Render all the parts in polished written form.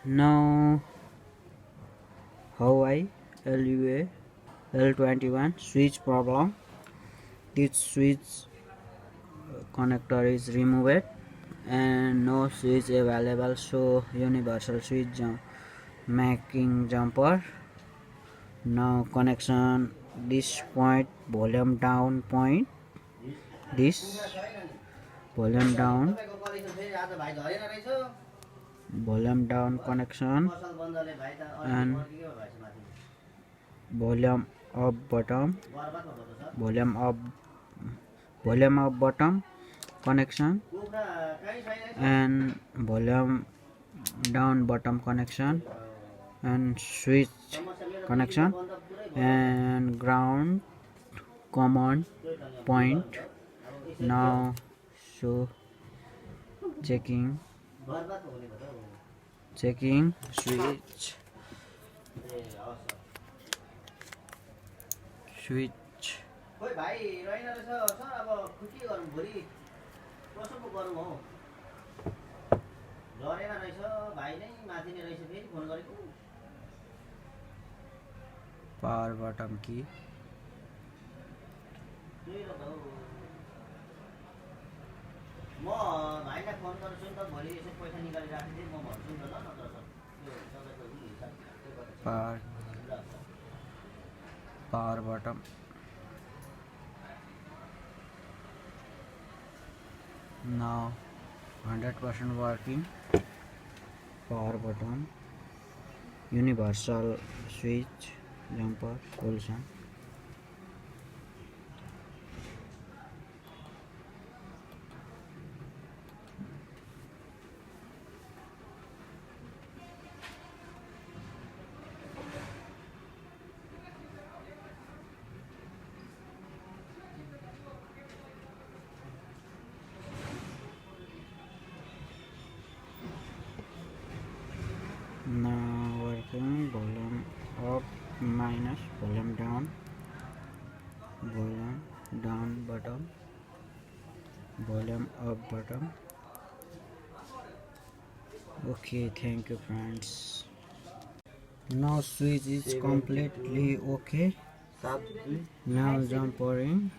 Now Huawei LUA-U21 switch problem. This switch connector is removed and no switch available, so universal switch making jumper. Now connection this point, volume down point, this volume down connection, and volume up bottom, volume up bottom connection, and volume down bottom connection, and switch connection, and ground common point. Now so checking switch खोइ भाइ रहेन रहेछ sir अब के गरौँ भोलि कसो गरौँ हो झरेन रहेछ भाइ नै माथि नै रहेछ फेरि फोन गरेको power bottom key. त्यही त हो म भाइलाई फोन गर्छु नि त भोलि यसो पैसा निकाली राख्दिए म भन्छु नि त ल नत्र त्यो तपाईको हिसाब power bottom. Now 100% working. Power bottom, universal switch jumper solution. Now working, volume up minus, volume down bottom, volume up bottom. Okay, thank you friends. Now switch is completely okay. Now jumper in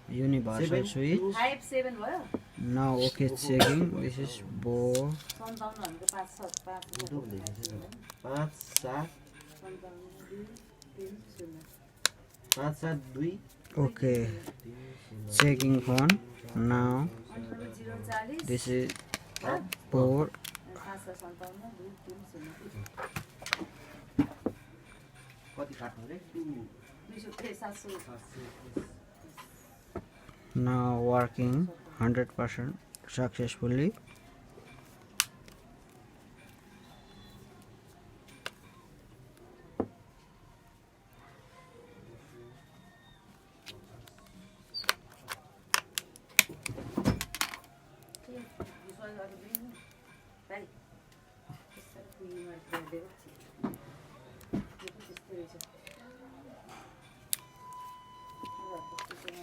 universal switch. 5-7 भयो Now okay, checking. This is board. 5-7-2 Okay, checking phone. Now this is board. कति काट्नु रे Now working 100% successfully.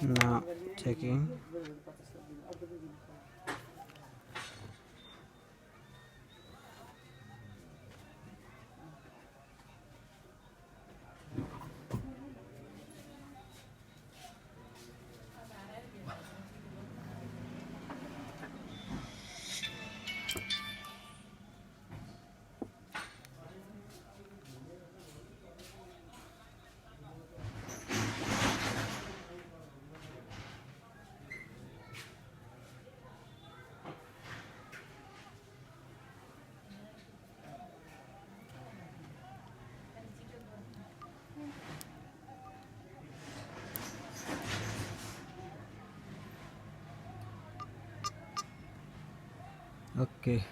Now checking. Okay.